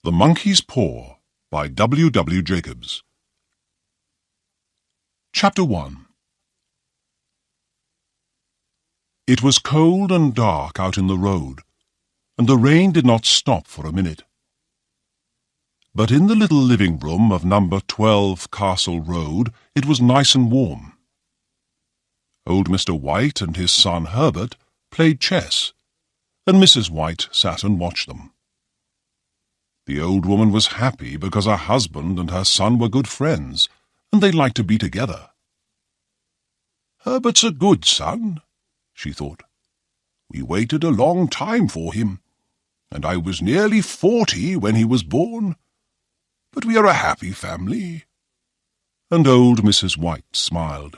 The Monkey's Paw by W. Jacobs. Chapter 1. It was cold and dark out in the road, and the rain did not stop for a minute. But in the little living room of number 12 Castle Road it was nice and warm. Old Mr. White and his son Herbert played chess, and Mrs. White sat and watched them. The old woman was happy because her husband and her son were good friends, and they liked to be together. "Herbert's a good son," she thought. "We waited a long time for him, and I was nearly 40 when he was born. But we are a happy family." And old Mrs. White smiled.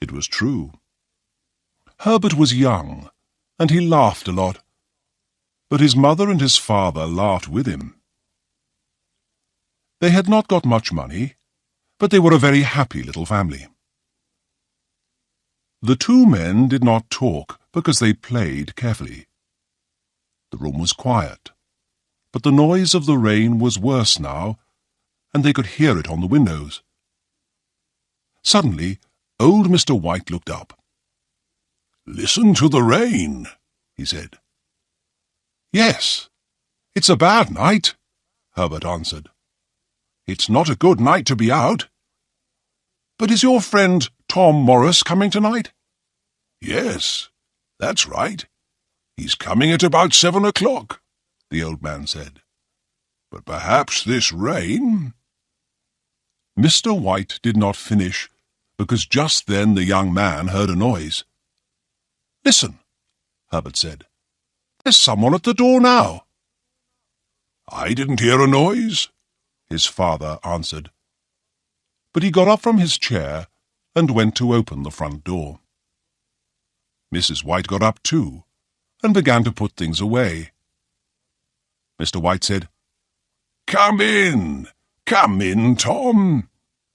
It was true. Herbert was young, and he laughed a lot. But his mother and his father laughed with him. They had not got much money, but they were a very happy little family. The two men did not talk because they played carefully. The room was quiet, but the noise of the rain was worse now, and they could hear it on the windows. Suddenly, old Mr. White looked up. "Listen to the rain," he said. "Yes, it's a bad night," Herbert answered. "It's not a good night to be out. But is your friend Tom Morris coming tonight?" "Yes, that's right. He's coming at about 7 o'clock, the old man said. "But perhaps this rain—" Mr. White did not finish, because just then the young man heard a noise. "Listen," Herbert said. "There's someone at the door now." "I didn't hear a noise," his father answered. But he got up from his chair and went to open the front door. Mrs. White got up too, and began to put things away. Mr. White said, Come in, Tom.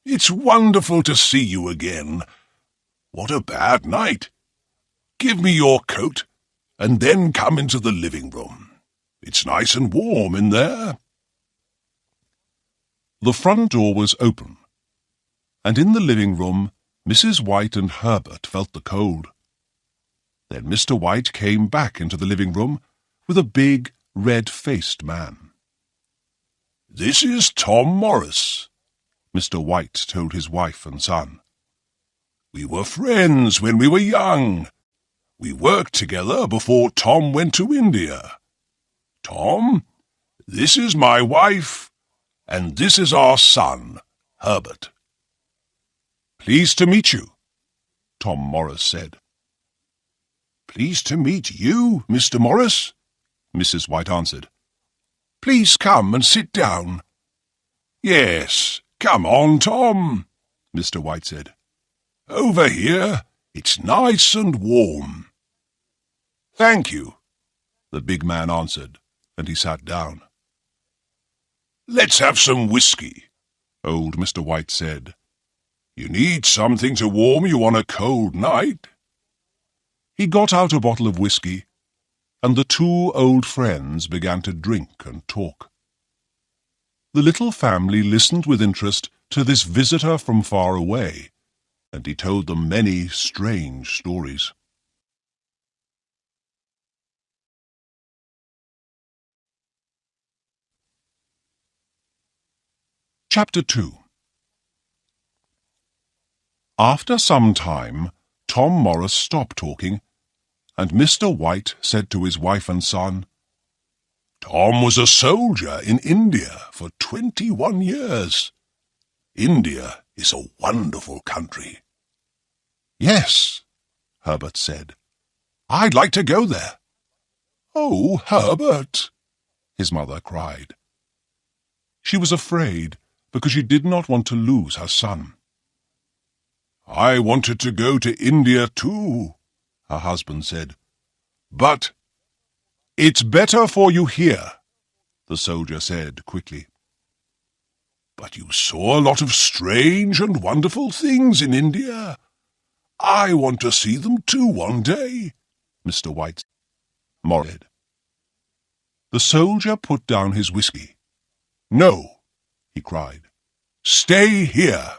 It's wonderful to see you again. What a bad night. Give me your coat, and then come into the living room. It's nice and warm in there." The front door was open, and in the living room Mrs. White and Herbert felt the cold. Then Mr. White came back into the living room with a big, red-faced man. "This is Tom Morris," Mr. White told his wife and son. "We were friends when we were young. We worked together before Tom went to India. Tom, this is my wife, and this is our son, Herbert." "Pleased to meet you," Tom Morris said. "Pleased to meet you, Mr. Morris," Mrs. White answered. "Please come and sit down." "Yes, come on, Tom," Mr. White said. "Over here, it's nice and warm." "Thank you," the big man answered, and he sat down. "Let's have some whiskey," old Mr. White said. "You need something to warm you on a cold night." He got out a bottle of whiskey, and the two old friends began to drink and talk. The little family listened with interest to this visitor from far away, and he told them many strange stories. Chapter 2. After some time, Tom Morris stopped talking, and Mr. White said to his wife and son, "Tom was a soldier in India for 21 years. India is a wonderful country." "Yes," Herbert said. "I'd like to go there." "Oh, Herbert!" his mother cried. She was afraid because she did not want to lose her son. "I wanted to go to India too," her husband said. "But—" "It's better for you here," the soldier said quickly. "But you saw a lot of strange and wonderful things in India. I want to see them too one day," Mr. White said. The soldier put down his whiskey. "No," he cried. "Stay here."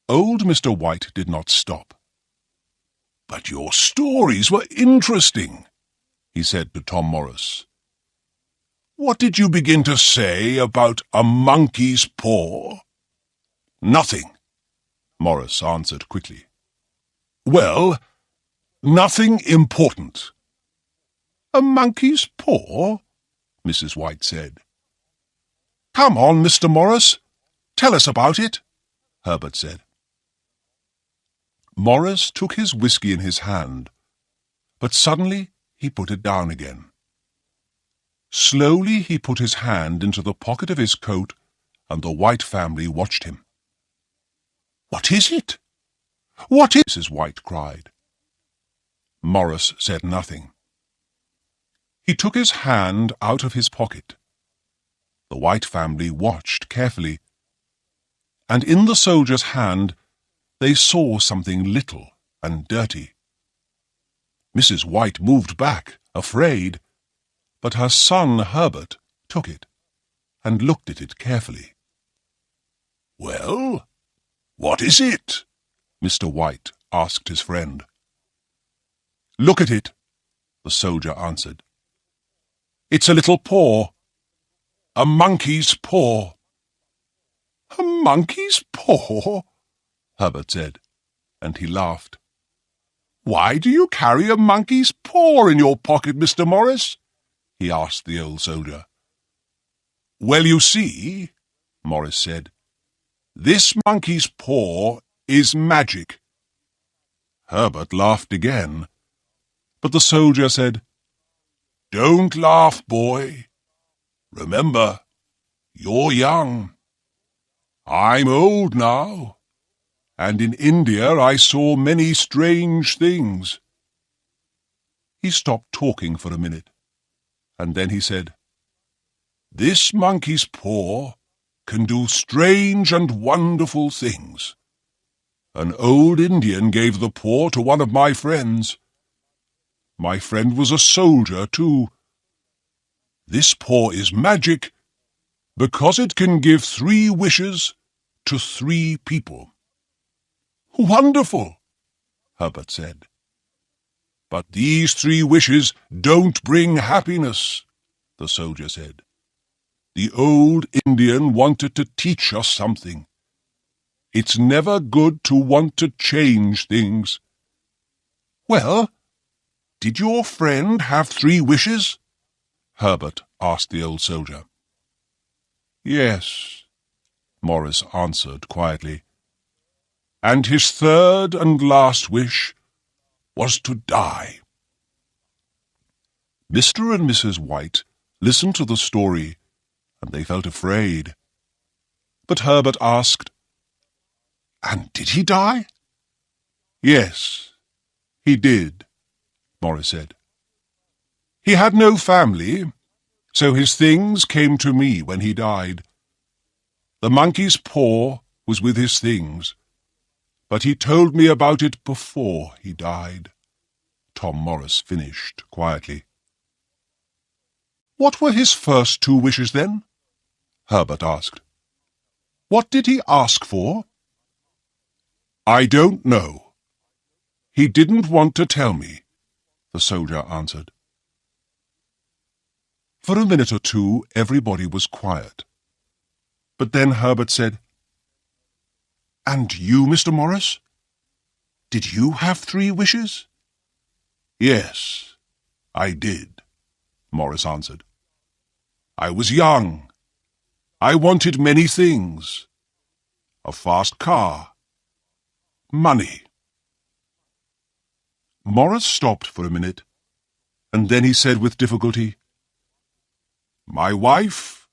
Old Mr. White did not stop. "But your stories were interesting," he said to Tom Morris. "What did you begin to say about a monkey's paw?" "Nothing," Morris answered quickly. "Well, nothing important." "A monkey's paw?" Mrs. White said. "Come on, Mr. Morris, tell us about it," Herbert said. Morris took his whiskey in his hand, but suddenly he put it down again. Slowly he put his hand into the pocket of his coat, and the White family watched him. "What is it? What is it?" Mrs. White cried. Morris said nothing. He took his hand out of his pocket. The White family watched carefully, and in the soldier's hand they saw something little and dirty. Mrs. White moved back, afraid, but her son Herbert took it and looked at it carefully. "Well, what is it?" Mr. White asked his friend. "Look at it," the soldier answered. "It's a little paw. A monkey's paw." "A monkey's paw?" Herbert said, and he laughed. "Why do you carry a monkey's paw in your pocket, Mr. Morris?" he asked the old soldier. "Well, you see," Morris said, "this monkey's paw is magic." Herbert laughed again, but the soldier said, "Don't laugh, boy. Remember, you're young. I'm old now, and in India I saw many strange things." He stopped talking for a minute, and then he said, "This monkey's paw can do strange and wonderful things. An old Indian gave the paw to one of my friends. My friend was a soldier, too. This paw is magic because it can give 3 wishes to 3 people." "Wonderful," Herbert said. "But these 3 wishes don't bring happiness," the soldier said. "The old Indian wanted to teach us something. It's never good to want to change things." "Well, did your friend have 3 wishes?" Herbert asked the old soldier. "Yes," Morris answered quietly. "And his 3rd and last wish was to die." Mr. and Mrs. White listened to the story, and they felt afraid. But Herbert asked, "And did he die?" "Yes, he did," Morris said. "He had no family, so his things came to me when he died. The monkey's paw was with his things, but he told me about it before he died." Tom Morris finished quietly. "What were his first 2 wishes, then?" Herbert asked. "What did he ask for?" "I don't know. He didn't want to tell me," the soldier answered. For a minute or two everybody was quiet. But then Herbert said, "And you, Mr. Morris? Did you have 3 wishes?" "Yes, I did," Morris answered. "I was young. I wanted many things. A fast car. Money." Morris stopped for a minute, and then he said with difficulty, "My wife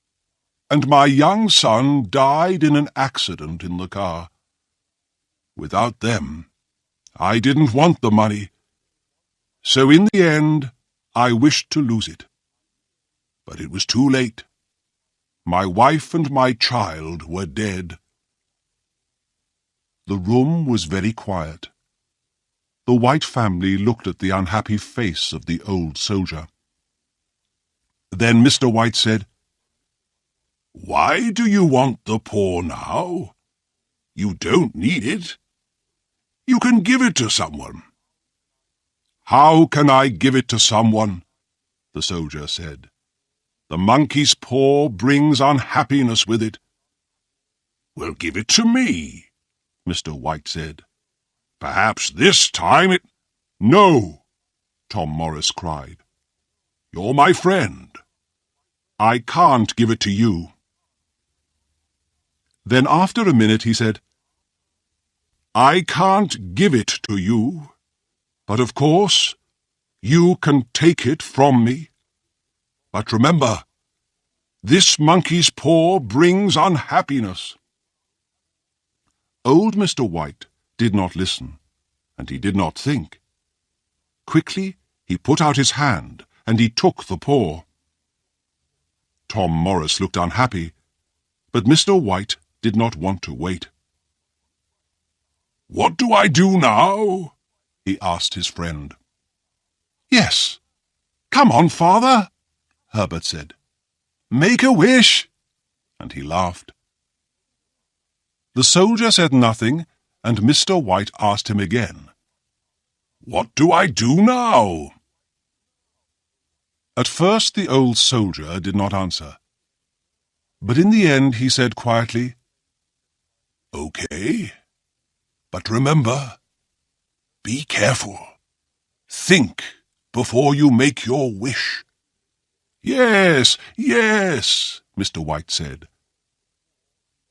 and my young son died in an accident in the car. Without them, I didn't want the money, so in the end I wished to lose it. But it was too late. My wife and my child were dead." The room was very quiet. The White family looked at the unhappy face of the old soldier. Then Mr. White said, "Why do you want the paw now? You don't need it. You can give it to someone." "How can I give it to someone?" the soldier said. "The monkey's paw brings unhappiness with it." "Well, give it to me," Mr. White said. "Perhaps this time it—" "No," Tom Morris cried. "You're my friend. I can't give it to you." Then after a minute he said, "I can't give it to you, but of course you can take it from me. But remember, this monkey's paw brings unhappiness." Old Mr. White did not listen, and he did not think. Quickly he put out his hand, and he took the paw. Tom Morris looked unhappy, but Mr. White did not want to wait. "What do I do now?" he asked his friend. "Yes, come on, father," Herbert said. "Make a wish," and he laughed. The soldier said nothing, and Mr. White asked him again, "What do I do now?" At first the old soldier did not answer, but in the end he said quietly, "Okay, but remember, be careful. Think before you make your wish." "Yes, yes," Mr. White said.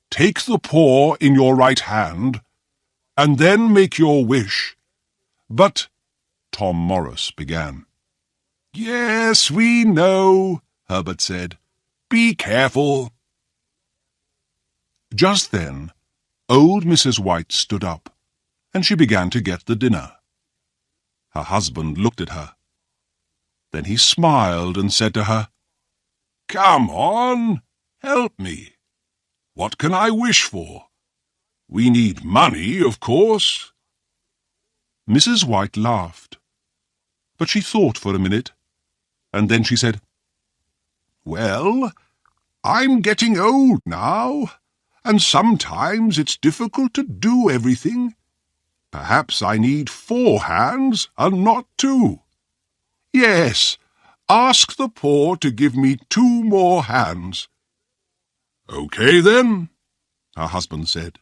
"Take the paw in your right hand, and then make your wish." "But—" Tom Morris began. "Yes, we know," Herbert said. "Be careful." Just then, old Mrs. White stood up, and she began to get the dinner. Her husband looked at her. Then he smiled and said to her, "Come on, help me. What can I wish for? We need money, of course." Mrs. White laughed, but she thought for a minute, and then she said, "Well, I'm getting old now, and sometimes it's difficult to do everything. Perhaps I need 4 hands and not 2. Yes, ask the paw to give me 2 more hands." "Okay, then," her husband said,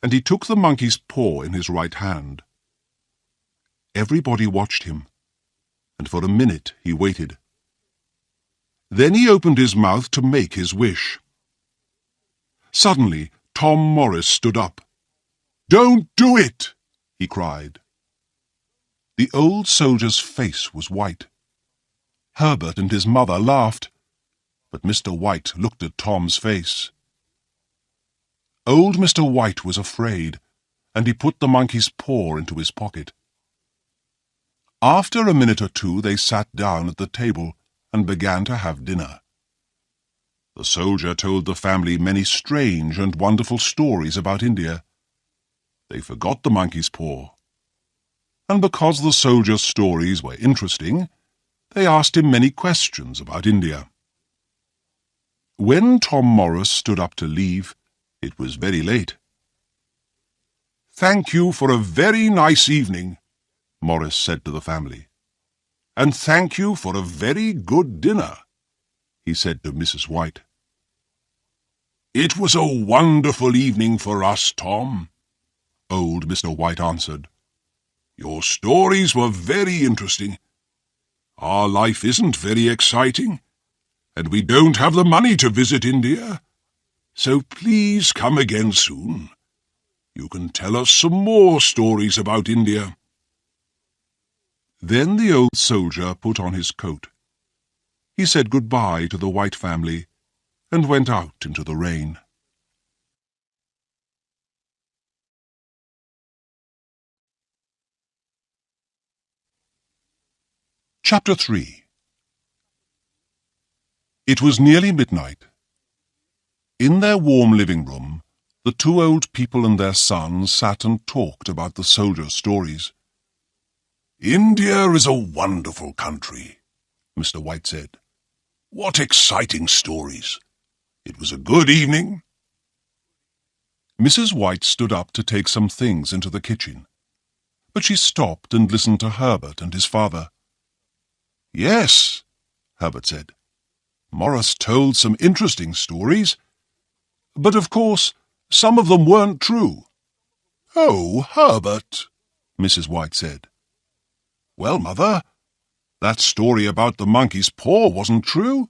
and he took the monkey's paw in his right hand. Everybody watched him, and for a minute he waited. Then he opened his mouth to make his wish. Suddenly Tom Morris stood up. "Don't do it!" he cried. The old soldier's face was white. Herbert and his mother laughed, but Mr. White looked at Tom's face. Old Mr. White was afraid, and he put the monkey's paw into his pocket. After a minute or two they sat down at the table and began to have dinner. The soldier told the family many strange and wonderful stories about India. They forgot the monkey's paw, and because the soldier's stories were interesting, they asked him many questions about India. When Tom Morris stood up to leave, it was very late. "Thank you for a very nice evening," Morris said to the family. "And thank you for a very good dinner," he said to Mrs. White. "It was a wonderful evening for us, Tom," old Mr. White answered. "Your stories were very interesting. Our life isn't very exciting, and we don't have the money to visit India. So please come again soon. You can tell us some more stories about India." Then the old soldier put on his coat. He said goodbye to the White family and went out into the rain. Chapter 3. It was nearly midnight. In their warm living room, the 2 old people and their son sat and talked about the soldiers' stories. "India is a wonderful country," Mr. White said. What exciting stories! It was a good evening." Mrs. White stood up to take some things into the kitchen, but she stopped and listened to Herbert and his father. "Yes," Herbert said, "Morris told some interesting stories, but of course some of them weren't true." "Oh, Herbert," Mrs. White said. "Well, Mother, that story about the monkey's paw wasn't true.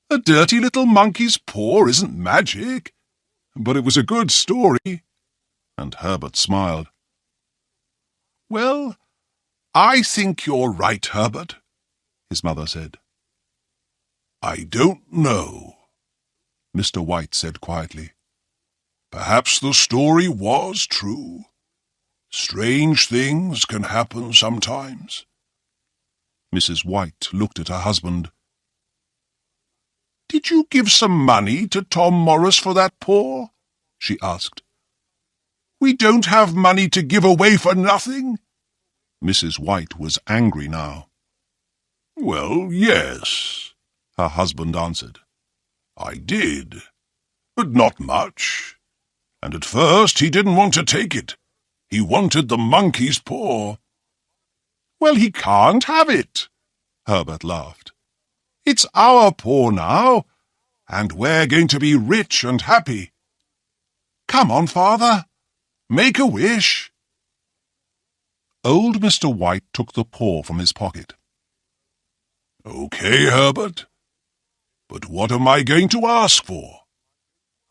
A dirty little monkey's paw isn't magic, but it was a good story." And Herbert smiled. "Well, I think you're right, Herbert," his mother said. "I don't know," Mr. White said quietly. "Perhaps the story was true. Strange things can happen sometimes." Mrs. White looked at her husband. "Did you give some money to Tom Morris for that paw?" she asked. "We don't have money to give away for nothing." Mrs. White was angry now. "Well, yes," her husband answered. "I did, but not much. And at first he didn't want to take it. He wanted the monkey's paw." "Well, he can't have it," Herbert laughed. "It's our paw now, and we're going to be rich and happy. Come on, Father, make a wish." Old Mr. White took the paw from his pocket. "Okay, Herbert, but what am I going to ask for?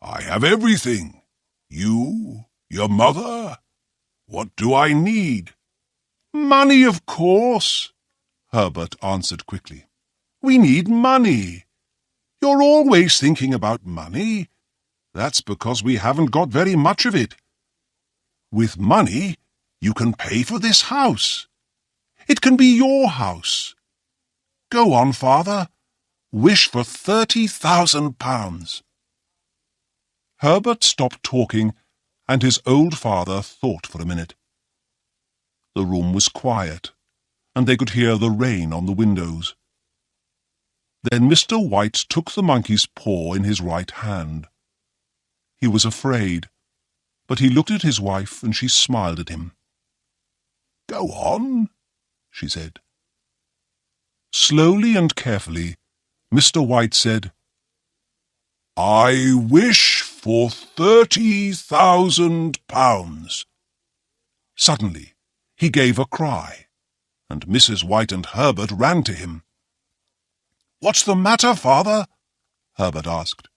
I have everything. You, your mother. What do I need?" "Money, of course," Herbert answered quickly. "We need money. You're always thinking about money. That's because we haven't got very much of it. With money, you can pay for this house. It can be your house. Go on, Father. Wish for £30,000. Herbert stopped talking, and his old father thought for a minute. The room was quiet, and they could hear the rain on the windows. Then Mr. White took the monkey's paw in his right hand. He was afraid, but he looked at his wife, and she smiled at him. "Go on," she said. Slowly and carefully, Mr. White said, "I wish for £30,000. Suddenly, he gave a cry, and Mrs. White and Herbert ran to him. "What's the matter, Father?" Herbert asked.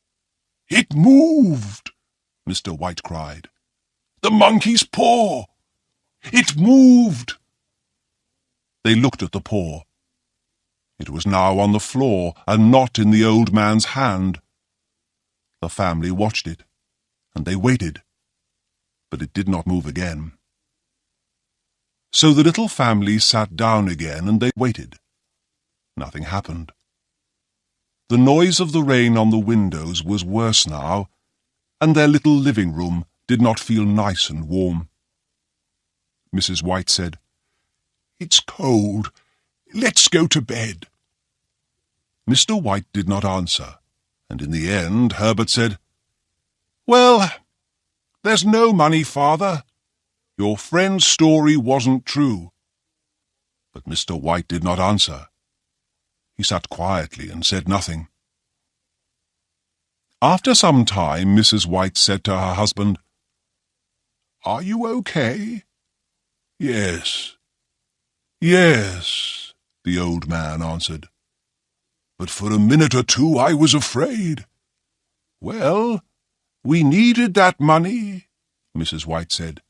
"It moved," Mr. White cried. "The monkey's paw! It moved!" They looked at the paw. It was now on the floor and not in the old man's hand. The family watched it, and they waited, but it did not move again. So the little family sat down again, and they waited. Nothing happened. The noise of the rain on the windows was worse now, and their little living room did not feel nice and warm. Mrs. White said, "It's cold. Let's go to bed." Mr. White did not answer, and in the end Herbert said, "Well, there's no money, Father. Your friend's story wasn't true." But Mr. White did not answer. He sat quietly and said nothing. After some time, Mrs. White said to her husband, "Are you okay?" "Yes, yes," the old man answered. "But for a minute or two I was afraid." "Well, we needed that money," Mrs. White said,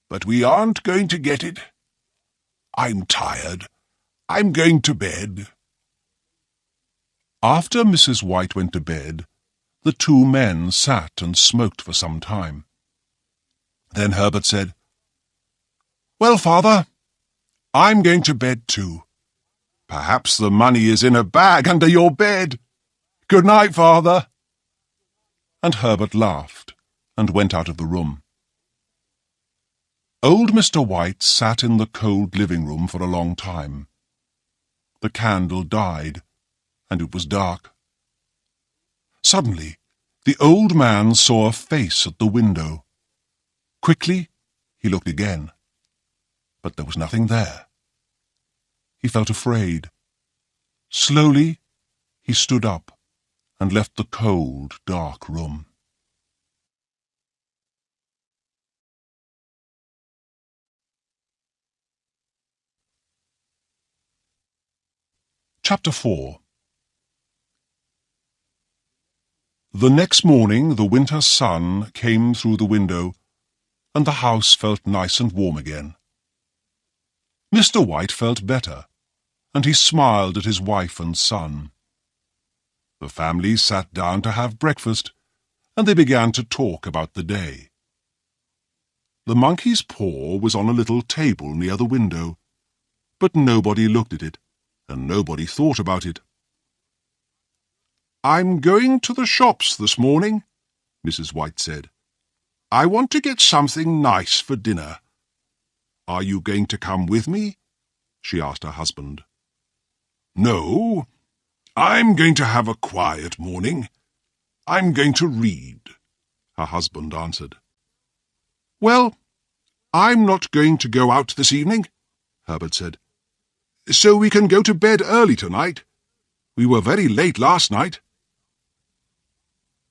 "but we aren't going to get it. I'm tired. I'm going to bed." After Mrs. White went to bed, the two men sat and smoked for some time. Then Herbert said, "Well, Father, I'm going to bed too. Perhaps the money is in a bag under your bed. Good night, Father." And Herbert laughed and went out of the room. Old Mr. White sat in the cold living room for a long time. The candle died, and it was dark. Suddenly, the old man saw a face at the window. Quickly, he looked again, but there was nothing there. He felt afraid. Slowly, he stood up and left the cold, dark room. Chapter 4. The next morning the winter sun came through the window, and the house felt nice and warm again. Mr. White felt better, and he smiled at his wife and son. The family sat down to have breakfast, and they began to talk about the day. The monkey's paw was on a little table near the window, but nobody looked at it, and nobody thought about it. "I'm going to the shops this morning," Mrs. White said. "I want to get something nice for dinner." "Are you going to come with me?" she asked her husband. "No, I'm going to have a quiet morning. I'm going to read," her husband answered. "Well, I'm not going to go out this evening," Herbert said, "so we can go to bed early tonight. We were very late last night."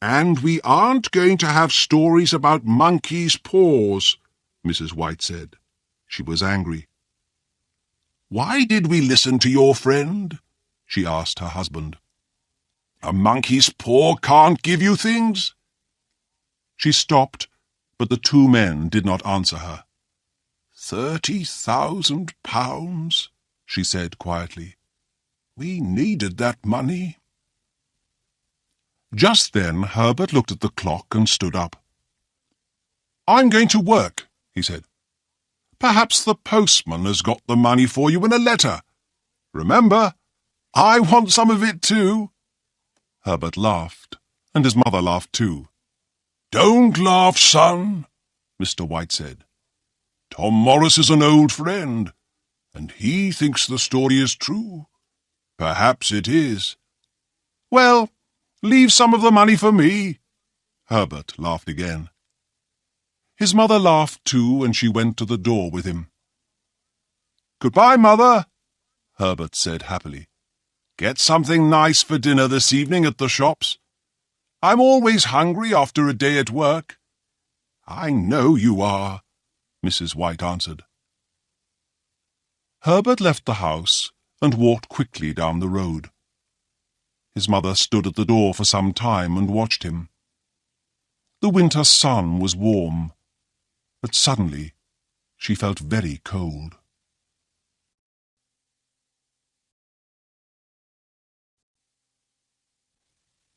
"And we aren't going to have stories about monkeys' paws," Mrs. White said. She was angry. "Why did we listen to your friend?" she asked her husband. "A monkey's paw can't give you things." She stopped, but the two men did not answer her. £30,000, she said quietly. "We needed that money." Just then Herbert looked at the clock and stood up. "I'm going to work," he said. "Perhaps the postman has got the money for you in a letter. Remember, I want some of it too." Herbert laughed, and his mother laughed too. "Don't laugh, son," Mr. White said. "Tom Morris is an old friend, and he thinks the story is true. Perhaps it is." "Well, leave some of the money for me." Herbert laughed again. His mother laughed too, and she went to the door with him. "Goodbye, Mother," Herbert said happily. "Get something nice for dinner this evening at the shops. I'm always hungry after a day at work." "I know you are," Mrs. White answered. Herbert left the house and walked quickly down the road. His mother stood at the door for some time and watched him. The winter sun was warm, but suddenly she felt very cold.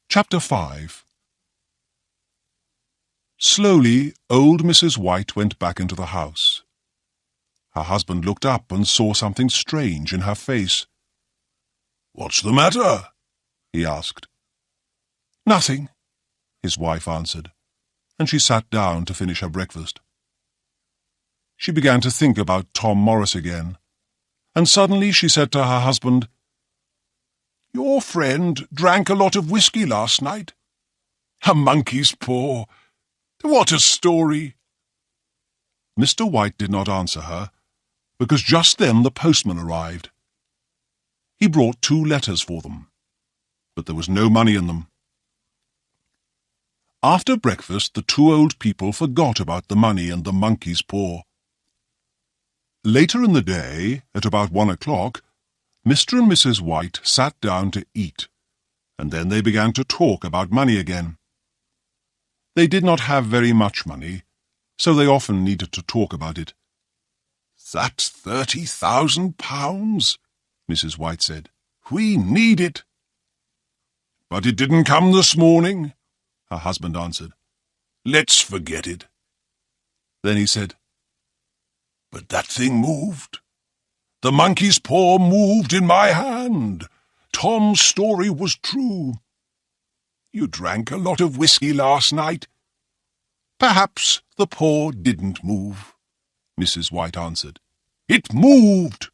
Chapter 5. Slowly, old Mrs. White went back into the house. Her husband looked up and saw something strange in her face. "What's the matter?" he asked. "Nothing," his wife answered, and she sat down to finish her breakfast. She began to think about Tom Morris again, and suddenly she said to her husband, "Your friend drank a lot of whiskey last night. A monkey's paw. What a story!" Mr. White did not answer her, because just then the postman arrived. He brought 2 letters for them, but there was no money in them. After breakfast, the 2 old people forgot about the money and the monkey's paw. Later in the day, at about 1 o'clock, Mr. and Mrs. White sat down to eat, and then they began to talk about money again. They did not have very much money, so they often needed to talk about it. "That's £30,000, Mrs. White said. "We need it." "But it didn't come this morning," her husband answered. "Let's forget it." Then he said, "But that thing moved. The monkey's paw moved in my hand. Tom's story was true. You drank a lot of whiskey last night. Perhaps the paw didn't move," Mrs. White answered. "It moved!"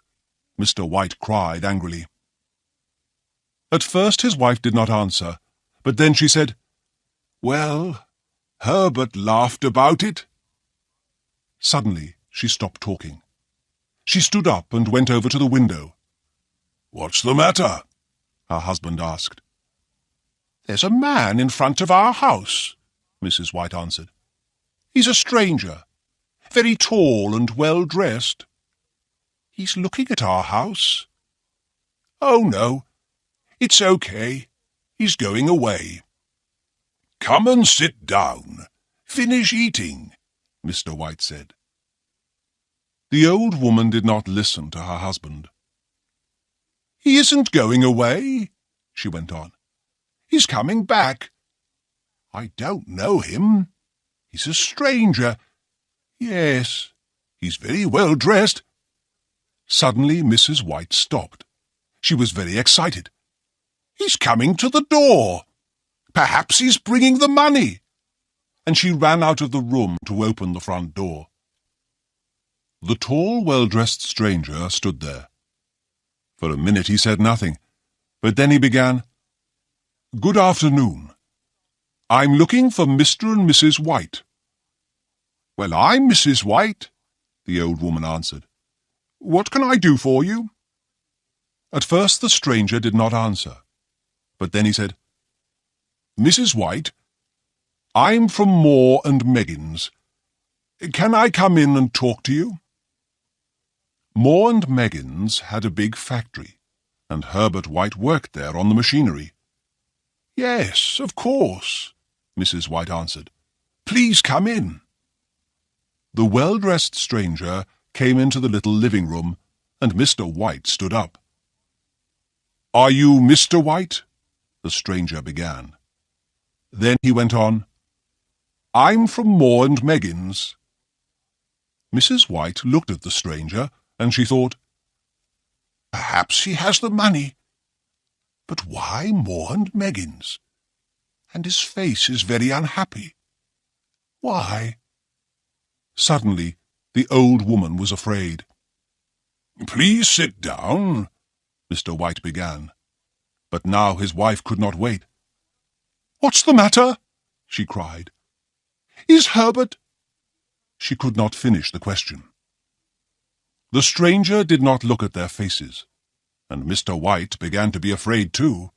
Mr. White cried angrily. At first his wife did not answer, but then she said, "Well, Herbert laughed about it." Suddenly she stopped talking. She stood up and went over to the window. "What's the matter?" her husband asked. "There's a man in front of our house," Mrs. White answered. "He's a stranger, very tall and well-dressed. He's looking at our house." "Oh, no, it's okay. He's going away." "Come and sit down. Finish eating," Mr. White said. The old woman did not listen to her husband. "He isn't going away," she went on. "He's coming back. I don't know him. He's a stranger. Yes, he's very well dressed." Suddenly Mrs. White stopped. She was very excited. "He's coming to the door. Perhaps he's bringing the money." And she ran out of the room to open the front door. The tall, well-dressed stranger stood there. For a minute he said nothing, but then he began, "Good afternoon. I'm looking for Mr. and Mrs. White." "Well, I'm Mrs. White," the old woman answered. "What can I do for you?" At first the stranger did not answer, but then he said, "Mrs. White, I'm from Moore and Meggins. Can I come in and talk to you?" Moore and Meggins had a big factory, and Herbert White worked there on the machinery. "Yes, of course," Mrs. White answered. "Please come in." The well-dressed stranger came into the little living room, and Mr. White stood up. "Are you Mr. White?" the stranger began. Then he went on, "I'm from Moore and Meggins." Mrs. White looked at the stranger, and she thought, "Perhaps he has the money. But why Moore and Meggins? And his face is very unhappy. Why?" Suddenly the old woman was afraid. "Please sit down," Mr. White began. But now his wife could not wait. "What's the matter?" she cried. "Is Herbert—" She could not finish the question. The stranger did not look at their faces, and Mr. White began to be afraid too.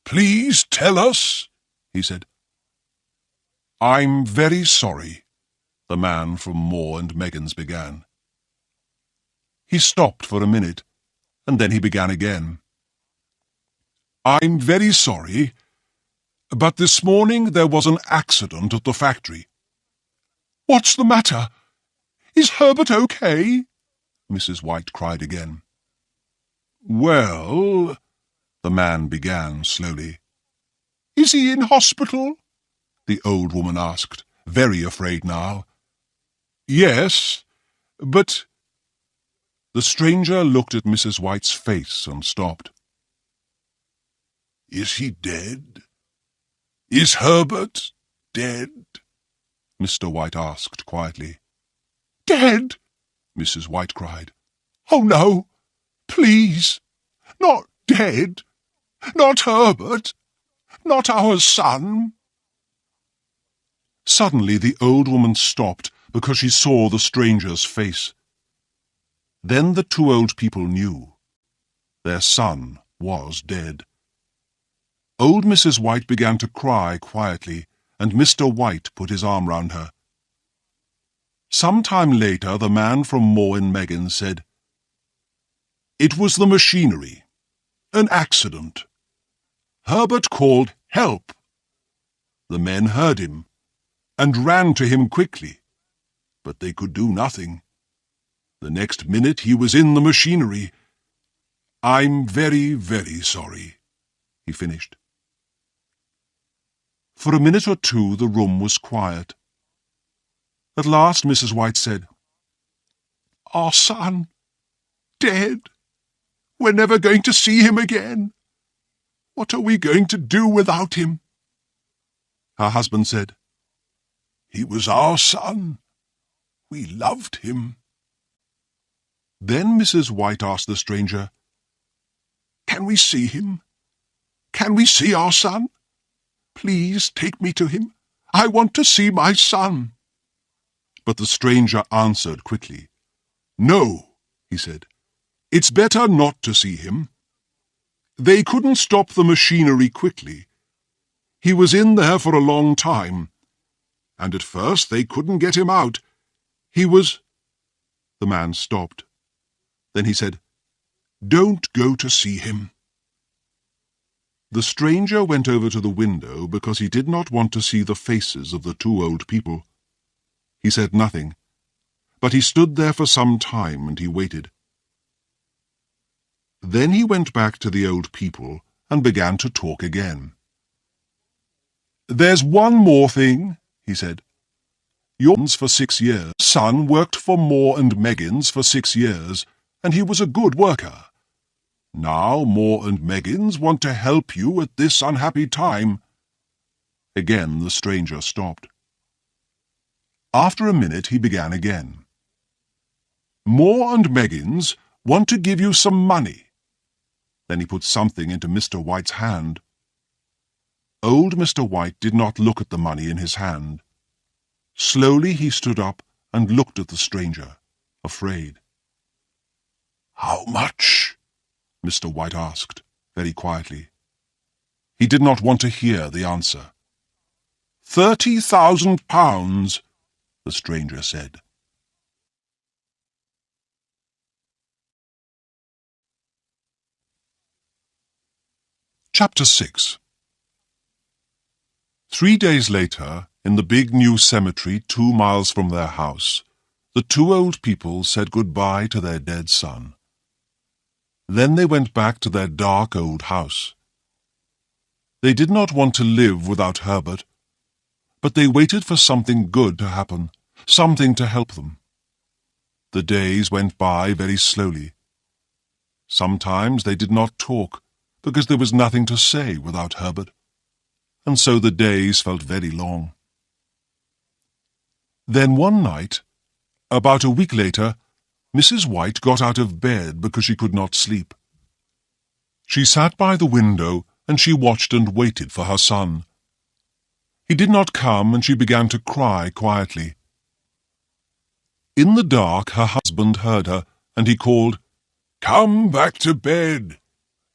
"Please tell us," he said. "I'm very sorry," the man from Moore and Meggins began. He stopped for a minute, and then he began again. "I'm very sorry, but this morning there was an accident at the factory." "What's the matter? Is Herbert okay?" Mrs. White cried again. "Well," the man began slowly. "Is he in hospital?" the old woman asked, very afraid now. "Yes, but—" The stranger looked at Mrs. White's face and stopped. "Is he dead? Is Herbert dead?" Mr. White asked quietly. "Dead?" Mrs. White cried. "Oh, no! Please! Not dead! Not Herbert! Not our son!" Suddenly the old woman stopped because she saw the stranger's face. Then the two old people knew. Their son was dead. Old Mrs. White began to cry quietly, and Mr. White put his arm round her. Some time later the man from Moore and Meggins said, "It was the machinery. An accident. Herbert called help. The men heard him and ran to him quickly, but they could do nothing. The next minute he was in the machinery. I'm very, very sorry," he finished. For a minute or two the room was quiet. At last Mrs. White said, "Our son, dead. We're never going to see him again. What are we going to do without him?" Her husband said, "He was our son. We loved him." Then Mrs. White asked the stranger, "Can we see him? Can we see our son? Please take me to him. I want to see my son." But the stranger answered quickly. "No," he said. "It's better not to see him. They couldn't stop the machinery quickly. He was in there for a long time, and at first they couldn't get him out. He was—" The man stopped. Then he said, "Don't go to see him." The stranger went over to the window because he did not want to see the faces of the two old people. He said nothing, but he stood there for some time and he waited. Then he went back to the old people and began to talk again. "There's one more thing," he said. "Your for 6 years. Son worked for Moore and Meggins for 6 years, and he was a good worker. Now Moore and Meggins want to help you at this unhappy time." Again the stranger stopped. After a minute he began again. "Moore and Meggins want to give you some money." Then he put something into Mr. White's hand. Old Mr. White did not look at the money in his hand. Slowly he stood up and looked at the stranger, afraid. "How much?" Mr. White asked, very quietly. He did not want to hear the answer. £30,000, the stranger said. Chapter 6. 3 days later, in the big new cemetery 2 miles from their house, the two old people said goodbye to their dead son. Then they went back to their dark old house. They did not want to live without Herbert, but they waited for something good to happen, something to help them. The days went by very slowly. Sometimes they did not talk, because there was nothing to say without Herbert, and so the days felt very long. Then one night, about a week later, Mrs. White got out of bed because she could not sleep. She sat by the window and she watched and waited for her son. He did not come and she began to cry quietly. In the dark her husband heard her and he called, "Come back to bed.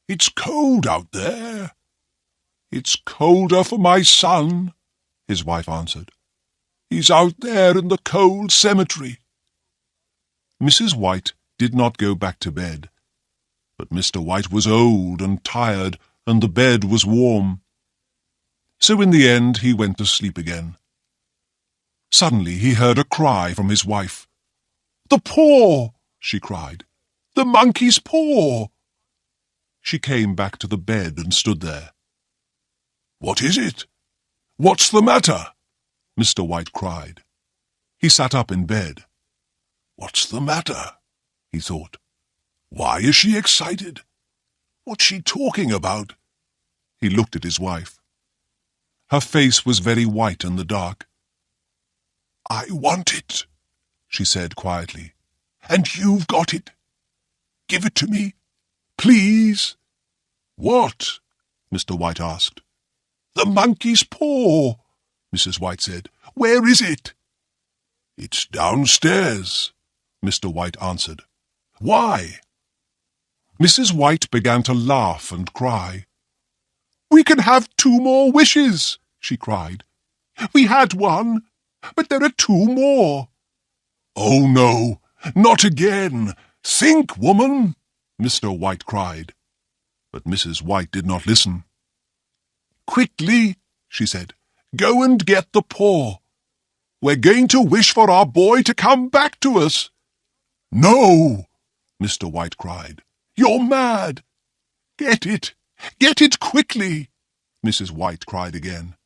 It's cold out there." "It's colder for my son," his wife answered. "He's out there in the cold cemetery." Mrs. White did not go back to bed, but Mr. White was old and tired, and the bed was warm. So in the end he went to sleep again. Suddenly he heard a cry from his wife. "The paw!" she cried. "The monkey's paw!" She came back to the bed and stood there. "What is it? What's the matter?" Mr. White cried. He sat up in bed. "What's the matter?" he thought. "Why is she excited? What's she talking about?" He looked at his wife. Her face was very white in the dark. "I want it," she said quietly, "and you've got it. Give it to me, please." "What?" Mr. White asked. "The monkey's paw," Mrs. White said. "Where is it?" "It's downstairs," Mr. White answered. "Why?" Mrs. White began to laugh and cry. "We can have 2 more wishes," she cried. "We had 1, but there are 2 more." "Oh, no, not again! Think, woman!" Mr. White cried. But Mrs. White did not listen. "Quickly," she said, "go and get the paw. We're going to wish for our boy to come back to us." "No!" Mr. White cried. "You're mad." Get it quickly," Mrs. White cried again.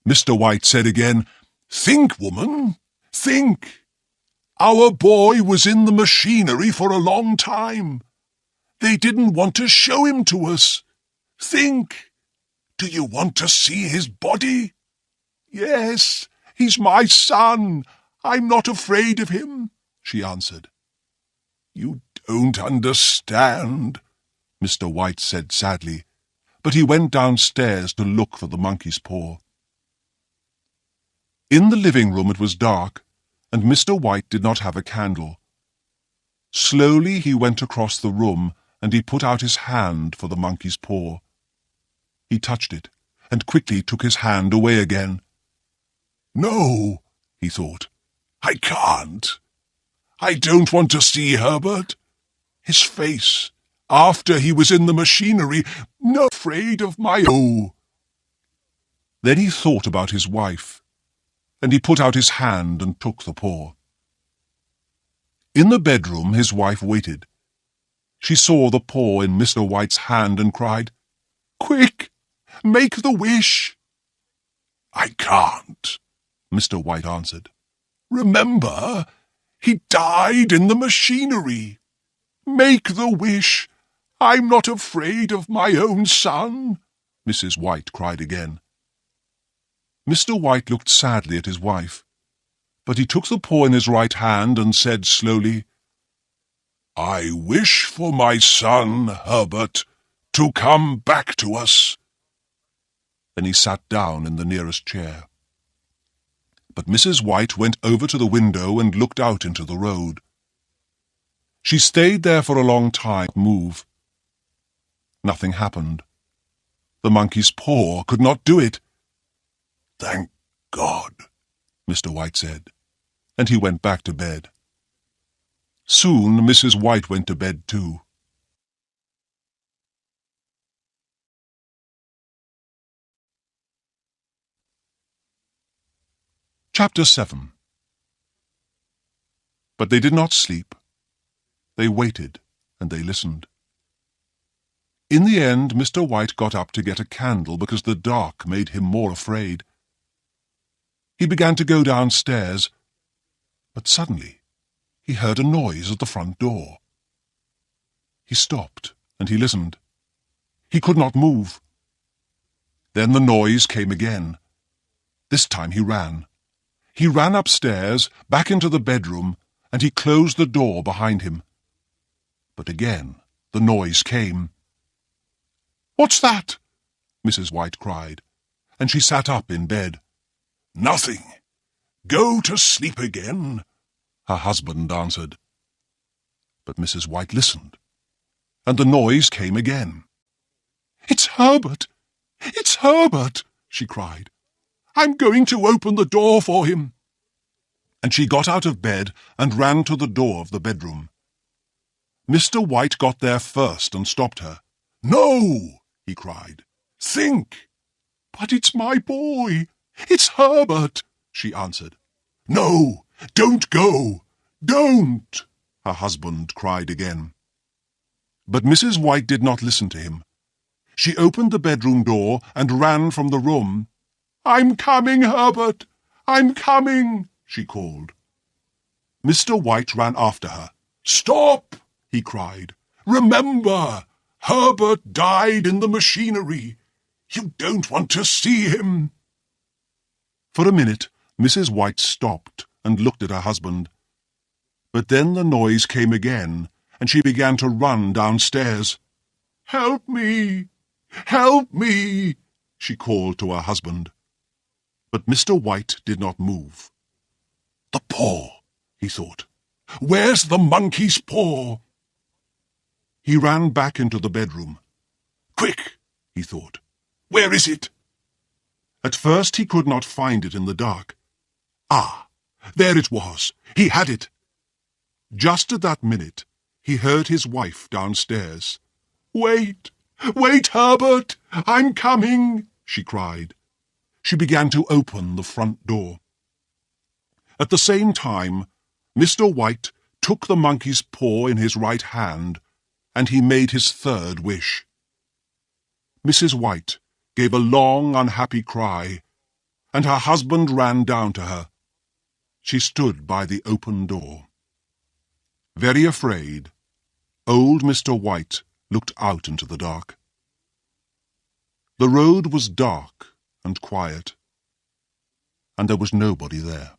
Mr. White said again, "Think, woman, think. Our boy was in the machinery for a long time. They didn't want to show him to us. Think. Do you want to see his body?" "Yes, he's my son. I'm not afraid of him," she answered. "You don't understand," Mr. White said sadly. but he went downstairs to look for the monkey's paw. In the living room it was dark, and Mr. White did not have a candle. Slowly he went across the room, and he put out his hand for the monkey's paw. He touched it, and quickly took his hand away again. "No," he thought, "I can't. I don't want to see Herbert. His face, after he was in the machinery, no afraid of my own." Then he thought about his wife, and he put out his hand and took the paw. In the bedroom his wife waited. She saw the paw in Mr. White's hand and cried, "Quick, make the wish." "I can't," Mr. White answered. "Remember, he died in the machinery. Make the wish. I'm not afraid of my own son," Mrs. White cried again. Mr. White looked sadly at his wife, but he took the paw in his right hand and said slowly, "I wish for my son, Herbert, to come back to us." Then he sat down in the nearest chair. But Mrs. White went over to the window and looked out into the road. She stayed there for a long time, move. Nothing happened. The monkey's paw could not do it. "Thank God," Mr. White said, and he went back to bed. Soon Mrs. White went to bed too. Chapter 7. But they did not sleep. They waited, and they listened. In the end, Mr. White got up to get a candle because the dark made him more afraid. He began to go downstairs, but suddenly he heard a noise at the front door. He stopped, and he listened. He could not move. Then the noise came again. This time he ran. He ran upstairs, back into the bedroom, and he closed the door behind him. But again the noise came. "What's that?" Mrs. White cried, and she sat up in bed. "Nothing. Go to sleep again," her husband answered. But Mrs. White listened, and the noise came again. "It's Herbert! It's Herbert!" she cried. "I'm going to open the door for him." And she got out of bed and ran to the door of the bedroom. Mr. White got there first and stopped her. "No!" he cried. "Think!" "But it's my boy! It's Herbert!" she answered. "No! Don't go! Don't!" her husband cried again. But Mrs. White did not listen to him. She opened the bedroom door and ran from the room. "I'm coming, Herbert! I'm coming!" she called. Mr. White ran after her. "Stop!" he cried. "Remember, Herbert died in the machinery. You don't want to see him." For a minute, Mrs. White stopped and looked at her husband. But then the noise came again, and she began to run downstairs. "Help me! Help me!" she called to her husband. But Mr. White did not move. "The paw," he thought. "Where's the monkey's paw?" He ran back into the bedroom. "Quick," he thought. "Where is it?" At first he could not find it in the dark. Ah, there it was. He had it. Just at that minute, he heard his wife downstairs. "Wait! Wait, Herbert! I'm coming!" she cried. She began to open the front door. At the same time, Mr. White took the monkey's paw in his right hand, and he made his third wish. Mrs. White gave a long, unhappy cry, and her husband ran down to her. She stood by the open door. Very afraid, old Mr. White looked out into the dark. The road was dark and quiet, and there was nobody there.